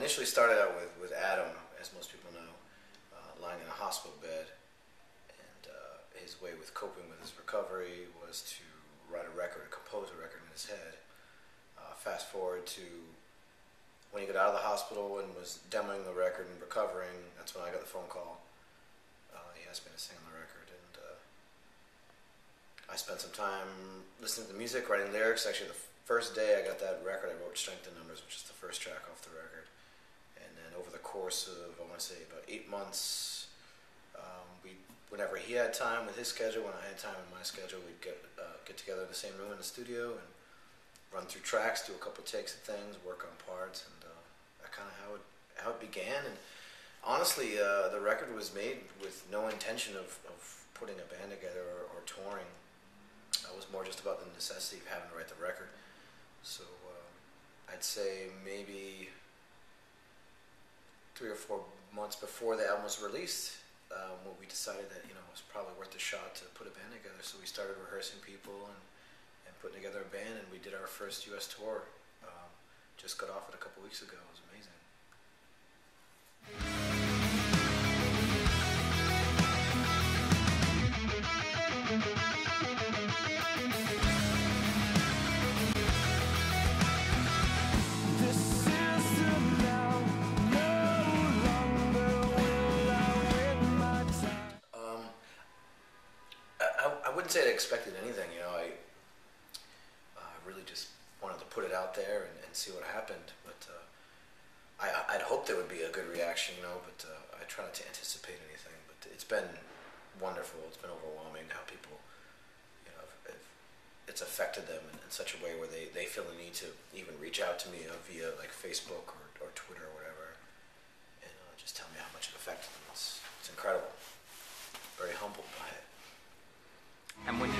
initially started out with Adam, as most people know, lying in a hospital bed, and his way with coping with his recovery was to write a record, compose a record in his head. Fast forward to when he got out of the hospital and was demoing the record and recovering. That's when I got the phone call. He asked me to sing on the record, and I spent some time listening to the music, writing lyrics. Actually, the first day I got that record, I wrote Strength in Numbers, which is the first track off the record. And then over the course of, I want to say, about 8 months, whenever he had time with his schedule, when I had time in my schedule, we'd get together in the same room in the studio and run through tracks, do a couple of takes of things, work on parts, and that kind of how it began. And honestly, the record was made with no intention of putting a band together or touring. It was more just about the necessity of having to write the record. So I'd say maybe 3 or 4 months before the album was released, we decided that it was probably worth a shot to put a band together. So we started rehearsing people and putting together a band, and we did our first U.S. tour. Just got off it a couple weeks ago. It was amazing. I wouldn't say I expected anything. I really just wanted to put it out there and see what happened. But I'd hoped there would be a good reaction, but I try not to anticipate anything. But it's been wonderful. It's been overwhelming how people, it's affected them in such a way where they feel the need to even reach out to me via like Facebook or Twitter or whatever, and just tell me how much it affected them. It's incredible. Very humbled by it. And when you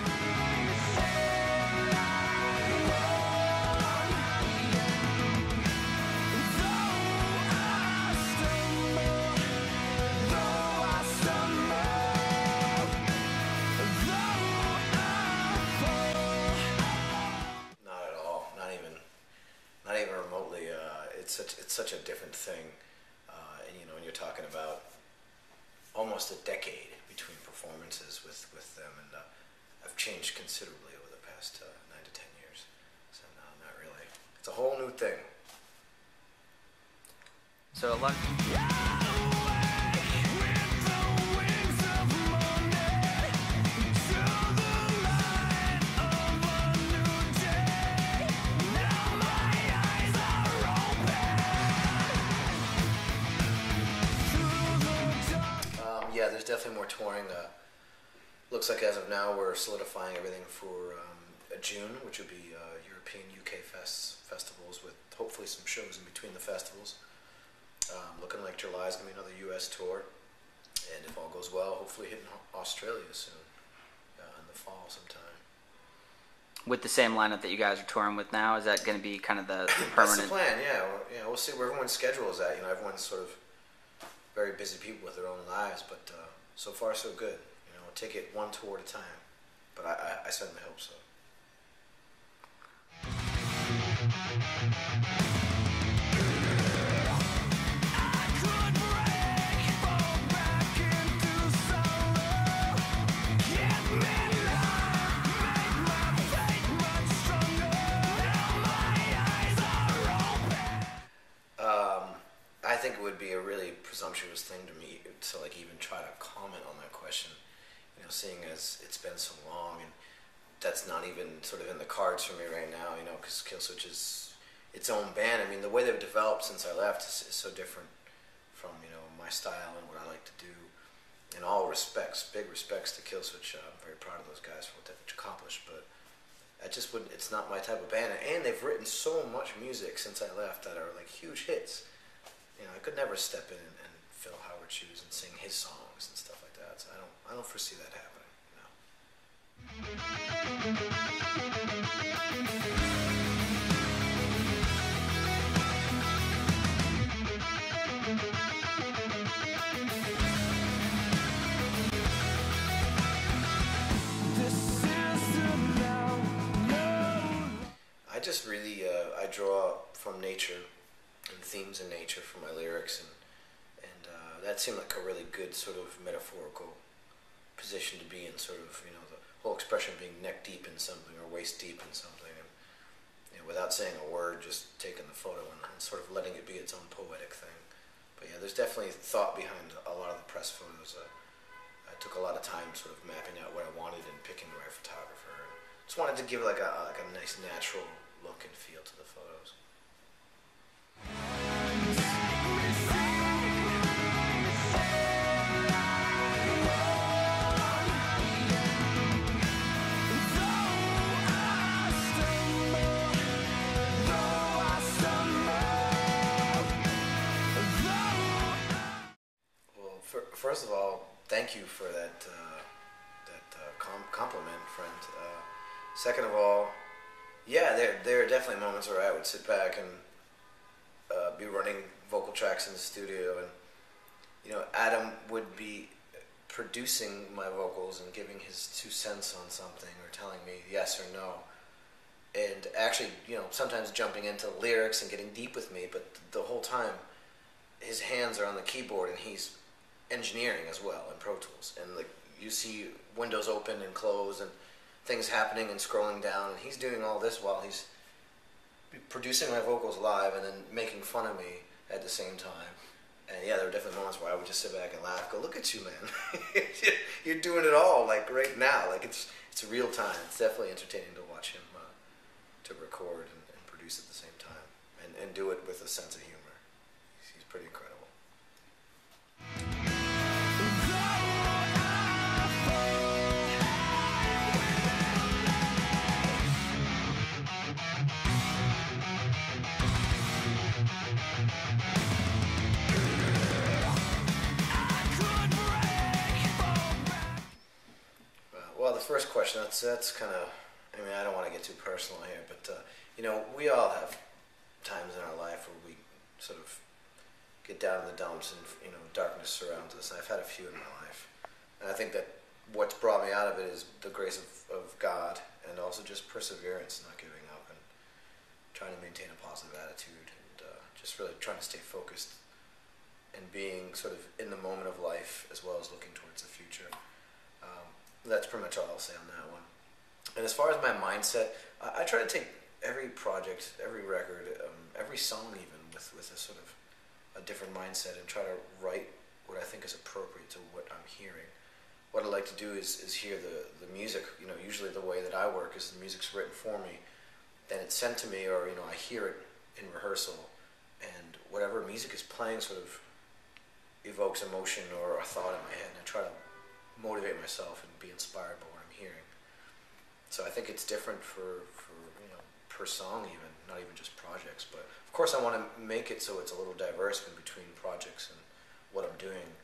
Not even remotely. It's such a different thing, and when you're talking about almost a decade between performances with them, and I've changed considerably over the past 9 to 10 years. So no, not really. It's a whole new thing. so a lot. Yeah, there's definitely more touring. Looks like as of now we're solidifying everything for June, which would be European UK festivals with hopefully some shows in between the festivals. Looking like July is going to be another US tour, and if all goes well, hopefully hitting Australia soon, in the fall sometime. With the same lineup that you guys are touring with now, is that going to be kind of the permanent? That's the plan, yeah. We'll see where everyone's schedule is at. Everyone's sort of very busy people with their own lives, but so far so good. Take it one tour at a time, but I certainly hope so. I think it would be a really presumptuous thing to me to even try to comment on that question, seeing as it's been so long, and that's not even sort of in the cards for me right now, because Killswitch is its own band. I mean, the way they've developed since I left is so different from, my style and what I like to do. In all respects, big respects to Killswitch. I'm very proud of those guys for what they've accomplished, but I just wouldn't, it's not my type of band. And they've written so much music since I left that are huge hits. I could never step in and fill Howard's shoes and sing his songs and stuff like that. So I don't foresee that happening. I just really I draw from nature and themes in nature for my lyrics, and that seemed like a really good sort of metaphorical position to be in, sort of, you know, the whole expression being neck deep in something or waist deep in something, and, you know, without saying a word, just taking the photo and sort of letting it be its own poetic thing. But yeah, there's definitely thought behind a lot of the press photos. I took a lot of time sort of mapping out what I wanted and picking the right photographer. And just wanted to give like a nice natural look and feel to the photos. First of all, thank you for that compliment, friend. Second of all, yeah, there are definitely moments where I would sit back and be running vocal tracks in the studio, and, you know, Adam would be producing my vocals and giving his 2 cents on something, or telling me yes or no, and actually, you know, sometimes jumping into lyrics and getting deep with me, but the whole time his hands are on the keyboard and he's engineering as well in Pro Tools, and like you see windows open and close and things happening and scrolling down, and he's doing all this while he's producing my vocals live and then making fun of me at the same time. And yeah, there were definitely moments where I would just sit back and laugh, go, look at you, man. You're doing it all, like, right now. Like, it's real time. It's definitely entertaining to watch him to record and produce at the same time, and do it with a sense of humor. He's pretty incredible. Well, the first question, that's kind of, I mean, I don't want to get too personal here, but, you know, we all have times in our life where we sort of get down in the dumps and, you know, darkness surrounds us. And I've had a few in my life. And I think that what's brought me out of it is the grace of God, and also just perseverance, not giving up, and trying to maintain a positive attitude, and just really trying to stay focused and being sort of in the moment of life as well as looking towards the future. That's pretty much all I'll say on that one. And as far as my mindset, I try to take every project, every record, every song even, with a sort of a different mindset, and try to write what I think is appropriate to what I'm hearing. What I like to do is hear the music. You know, usually the way that I work is the music's written for me, then it's sent to me, or, you know, I hear it in rehearsal, and whatever music is playing sort of evokes emotion or a thought in my head, and I try to motivate myself and be inspired by what I'm hearing. So I think it's different for you know, per song even, not even just projects. But of course I want to make it so it's a little diverse in between projects and what I'm doing.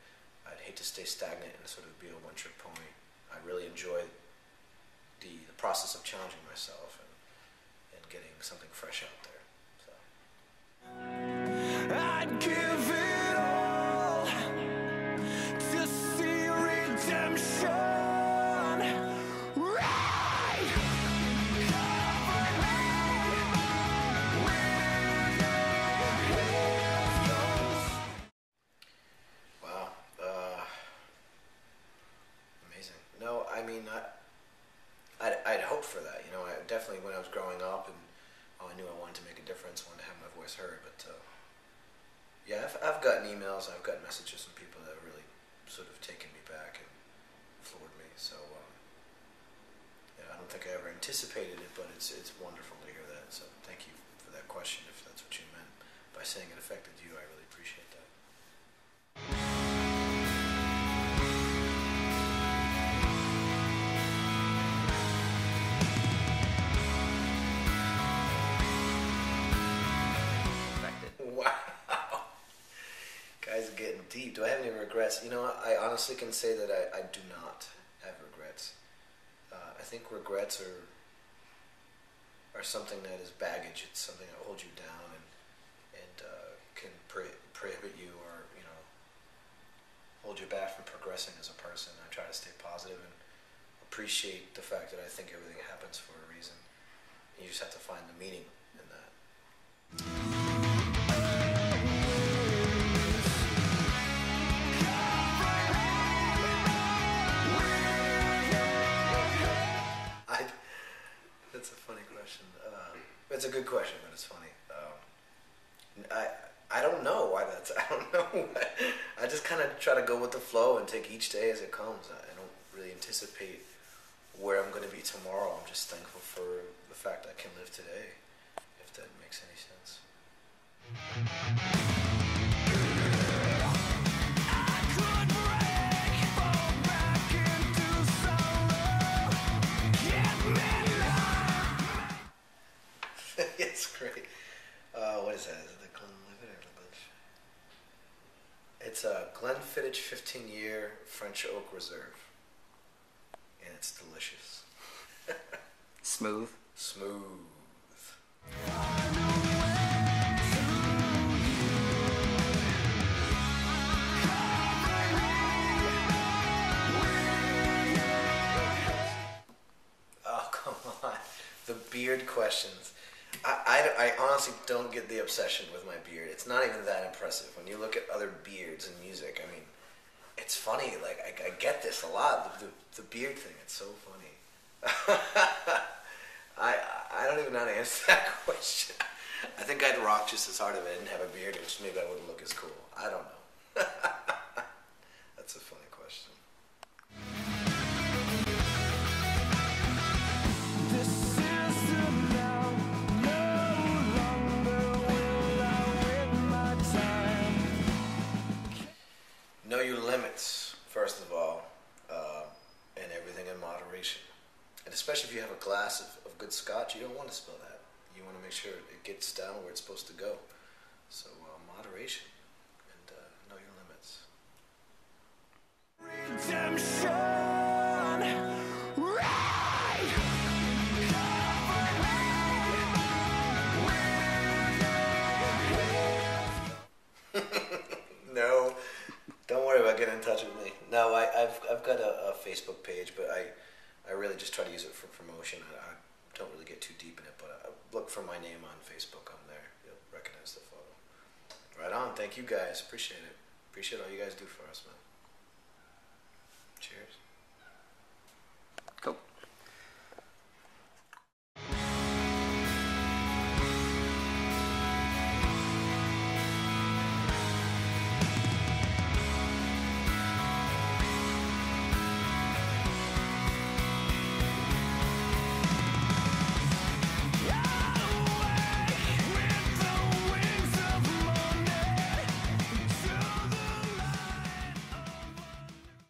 I'd hate to stay stagnant and sort of be a one-trick pony. I really enjoy the process of challenging myself and getting something fresh out there. So. I'd give it all to see redemption. Wow. Amazing. No, I mean, I'd hoped for that. You know, I definitely, when I was growing up, and I knew I wanted to make a difference, wanted to have my voice heard. But yeah, I've gotten emails, I've gotten messages from people that have really sort of taken me back and floored me. So yeah, I don't think I ever anticipated it, but it's wonderful to hear that. So thank you for that question, if that's what you meant by saying it affected you. I really appreciate that. Wow. Guys are getting deep. Do I have any regrets? You know, I honestly can say that I do not have regrets. I think regrets are something that is baggage. It's something that holds you down and can prohibit you, or, you know, hold you back from progressing as a person. I try to stay positive and appreciate the fact that I think everything happens for a reason. You just have to find the meaning in that. That's a good question, but it's funny. I don't know why that's. I don't know. Why. I just kind of try to go with the flow and take each day as it comes. I don't really anticipate where I'm going to be tomorrow. I'm just thankful for the fact I can live today, if that makes any sense. It's great. What is that? Is it the Glenlivet or the Glen? It's a Glenfiddich 15-year French Oak Reserve, and it's delicious. Smooth. Smooth. Oh, come on. The beard questions. I honestly don't get the obsession with my beard. It's not even that impressive. When you look at other beards in music, I mean, it's funny. Like, I get this a lot. The beard thing, it's so funny. I don't even know how to answer that question. I think I'd rock just as hard if I didn't have a beard, which maybe I wouldn't look as cool. I don't know. That's a funny question. Know your limits, first of all, and everything in moderation. And especially if you have a glass of good scotch, you don't want to spill that. You want to make sure it gets down where it's supposed to go. So moderation and know your limits. No, don't worry about getting in touch with me. No, I've got a Facebook page, but I really just try to use it for promotion. I don't really get too deep in it, but look for my name on Facebook. I'm there. You'll recognize the photo. Right on. Thank you guys. Appreciate it. Appreciate all you guys do for us, man.